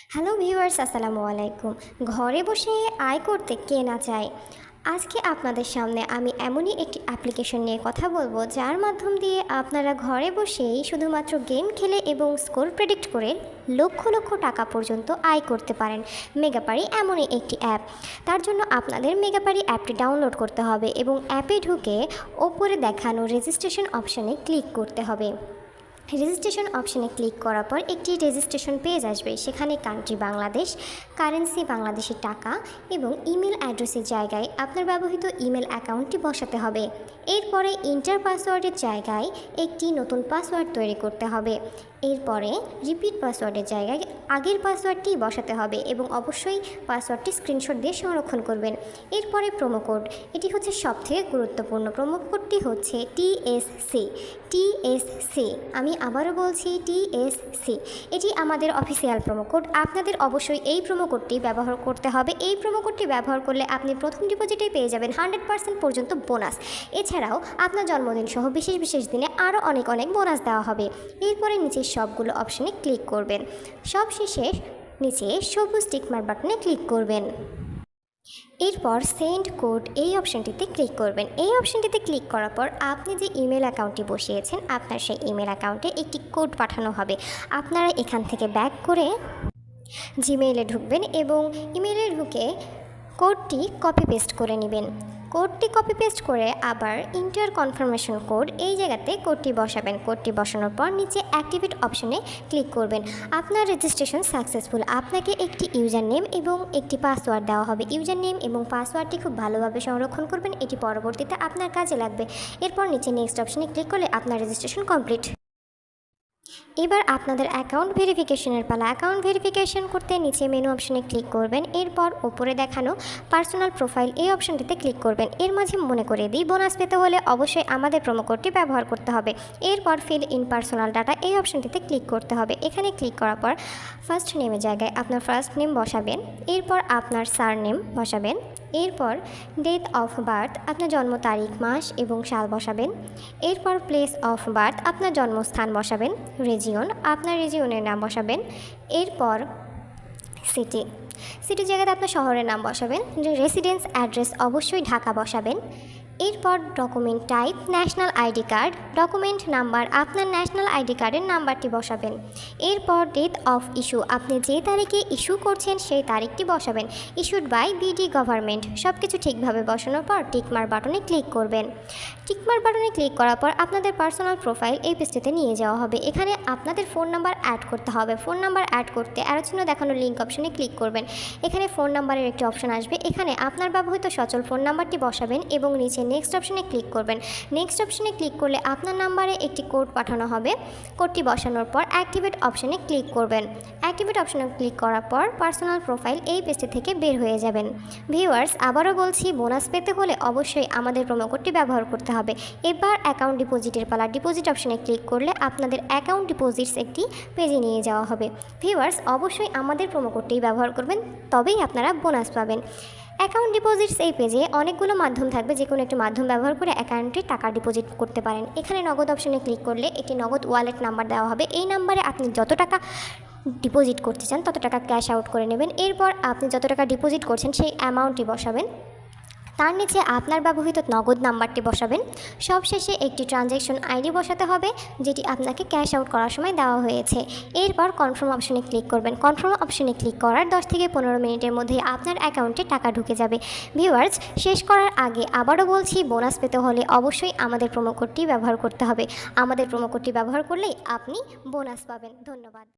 Hello viewers, আসসালামু আলাইকুম। ঘরে বসে আয় করতে কে না চায়। আজকে আপনাদের সামনে আমি এমনই একটি অ্যাপ্লিকেশন নিয়ে কথা বলবো, যার মাধ্যম দিয়ে আপনারা ঘরে বসেই শুধুমাত্র গেম খেলে এবং স্কোর প্রেডিক্ট করে লক্ষ লক্ষ টাকা পর্যন্ত আয় করতে পারেন। মেগাপারি এমনই একটি অ্যাপ। তার জন্য আপনাদের মেগাপারি অ্যাপটি ডাউনলোড করতে হবে এবং অ্যাপে ঢুকে ওপরে দেখানো রেজিস্ট্রেশন অপশানে ক্লিক করতে হবে। রেজিস্ট্রেশন অপশানে ক্লিক করার পর একটি রেজিস্ট্রেশন পেজ আসবে। সেখানে কান্ট্রি বাংলাদেশ, কারেন্সি বাংলাদেশি টাকা এবং ইমেল অ্যাড্রেসের জায়গায় আপনার ব্যবহৃত ইমেল অ্যাকাউন্টটি বসাতে হবে। এরপরে ইন্টার পাসওয়ার্ডের জায়গায় একটি নতুন পাসওয়ার্ড তৈরি করতে হবে। এরপরে রিপিট পাসওয়ার্ডের জায়গায় আগের পাসওয়ার্ডটি বসাতে হবে এবং অবশ্যই পাসওয়ার্ডটি স্ক্রিনশট দিয়ে সংরক্ষণ করবেন। এরপরে প্রোমো কোড, এটি হচ্ছে সবথেকে গুরুত্বপূর্ণ। প্রোমো কোডটি হচ্ছে টিএসসি। আমি আবারও বলছি টিএসসি। এটি আমাদের অফিসিয়াল প্রোমো কোড। আপনাদের অবশ্যই এই প্রোমো কোডটি ব্যবহার করতে হবে। এই প্রোমো কোডটি ব্যবহার করলে আপনি প্রথম ডিপোজিটেই পেয়ে যাবেন 100% পর্যন্ত বোনাস। এছাড়াও আপনার জন্মদিন সহ বিশেষ বিশেষ দিনে আরও অনেক বোনাস দেওয়া হবে। এরপরে নিচে সবগুলো অপশানে ক্লিক করবেন। সব শেষে নিচে সবুজ টিকমার্ক বাটনে ক্লিক করবেন। এরপর সেন্ড কোড এই অপশানটিতে ক্লিক করবেন। এই অপশানটিতে ক্লিক করার পর আপনি যে ইমেল অ্যাকাউন্টটি বসিয়েছেন, আপনার সেই ইমেল অ্যাকাউন্টে একটি কোড পাঠানো হবে। আপনারা এখান থেকে ব্যাক করে জিমেইলে ঢুকবেন এবং ইমেইলে ঢুকে কোডটি কপি পেস্ট করে নেবেন। কোডটি কপি পেস্ট করে আবার ইন্টার কনফার্মেশন কোড এই জায়গাতে কোডটি বসাবেন। কোডটি বসানোর পর নিচে অ্যাক্টিভেট অপশনে ক্লিক করবেন। আপনার রেজিস্ট্রেশন সাকসেসফুল। আপনাকে একটি ইউজার নেম এবং একটি পাসওয়ার্ড দেওয়া হবে। ইউজার নেম এবং পাসওয়ার্ডটি খুব ভালোভাবে সংরক্ষণ করবেন, এটি পরবর্তীতে আপনার কাজে লাগবে। এরপর নিচে নেক্সট অপশনে ক্লিক করলে আপনার রেজিস্ট্রেশন কমপ্লিট। এবার আপনাদের অ্যাকাউন্ট ভেরিফিকেশনের পালা। অ্যাকাউন্ট ভেরিফিকেশন করতে নিচে মেনু অপশনে ক্লিক করবেন। এরপর ওপরে দেখানো পার্সোনাল প্রোফাইল এই অপশনটিতে ক্লিক করবেন। এর মাঝে মনে করে দিই, বোনাস পেতে হলে অবশ্যই আমাদের প্রোমো কোডটি ব্যবহার করতে হবে। এরপর ফিল ইন পার্সোনাল ডাটা এই অপশনটিতে ক্লিক করতে হবে। এখানে ক্লিক করার পর ফার্স্ট নেমের জায়গায় আপনার ফার্স্ট নেম বসাবেন। এরপর আপনার সারনেম বসাবেন। এরপর ডেট অফ বার্থ, আপনার জন্ম তারিখ, মাস এবং সাল বসাবেন। এরপর প্লেস অফ বার্থ, আপনার জন্মস্থান বসাবেন। রিজিয়ন, আপনার রিজিয়নের নাম বসাবেন। এরপর সিটির জায়গাতে আপনার শহরের নাম বসাবেন। রেসিডেন্স অ্যাড্রেস অবশ্যই ঢাকা বসাবেন। এরপর document type national ID card. Document number, আপনার ন্যাশনাল আইডি কার্ডের নাম্বারটি বসাবেন। এরপর ডেট অফ ইস্যু, আপনি যে তারিখে ইস্যু করছেন সেই তারিখটি বসাবেন। Issued by BD government. সব কিছু ঠিকভাবে বসানোর পর টিকমার্ক বাটনে ক্লিক করবেন। টিকমার্ক বাটনে ক্লিক করার পর আপনাদের পার্সোনাল প্রোফাইল এই পেজটিতে নিয়ে যাওয়া হবে। এখানে আপনাদের ফোন নাম্বার অ্যাড করতে হবে। ফোন নাম্বার অ্যাড করতে অ্যারো চিহ্ন দেখানো লিঙ্ক অপশনে ক্লিক করবেন। এখানে ফোন নাম্বারের একটি অপশন আসবে। এখানে আপনার ব্যবহৃত সচল ফোন নাম্বারটি বসাবেন এবং নিচে নেক্সট অপশনে ক্লিক করবেন। নেক্সট অপশনে ক্লিক করলে আপনার নাম্বারে একটি কোড পাঠানো হবে। কোডটি বসানোর পর অ্যাক্টিভেট অপশনে ক্লিক করবেন। অ্যাক্টিভেট অপশনে ক্লিক করার পর পার্সোনাল প্রোফাইল এই পেজটি থেকে বের হয়ে যাবেন। ভিউয়ার্স, আবারও বলছি, বোনাস পেতে হলে অবশ্যই আমাদের প্রোমো কোডটি ব্যবহার করতে হবে। এবার অ্যাকাউন্ট ডিপোজিটের পালা। ডিপোজিট অপশনে ক্লিক করলে আপনাদের অ্যাকাউন্ট ডিপোজিটস একটি পেজে নিয়ে যাওয়া হবে। ভিউয়ার্স, অবশ্যই আমাদের প্রোমো কোডটি ব্যবহার করবেন, তবেই আপনারা বোনাস পাবেন। অ্যাকাউন্ট ডিপোজিটস এই পেজে অনেকগুলো মাধ্যম থাকবে। যে কোনো একটি মাধ্যম ব্যবহার করে অ্যাকাউন্টে টাকা ডিপোজিট করতে পারেন। এখানে নগদ অপশনে ক্লিক করলে একটি নগদ ওয়ালেট নাম্বার দেওয়া হবে। এই নাম্বারে আপনি যত টাকা ডিপোজিট করতে চান তত টাকা ক্যাশ আউট করে নেবেন। এরপর আপনি যত টাকা ডিপোজিট করছেন সেই অ্যামাউন্টটি বসাবেন। তার নিচে আপনার ব্যবহৃত নগদ নাম্বারটি বসাবেন। সবশেষে একটি ট্রানজ্যাকশন আইডি বসাতে হবে, যেটি আপনাকে ক্যাশ আউট করার সময় দেওয়া হয়েছে। এরপর কনফার্ম অপশনে ক্লিক করবেন। কনফার্ম অপশনে ক্লিক করার 10 থেকে 15 মিনিটের মধ্যেই আপনার অ্যাকাউন্টে টাকা ঢুকে যাবে। ভিউয়ার্স, শেষ করার আগে আবারও বলছি, বোনাস পেতে হলে অবশ্যই আমাদের প্রোমো কোডটি ব্যবহার করতে হবে। আমাদের প্রোমো কোডটি ব্যবহার করলেই আপনি বোনাস পাবেন। ধন্যবাদ।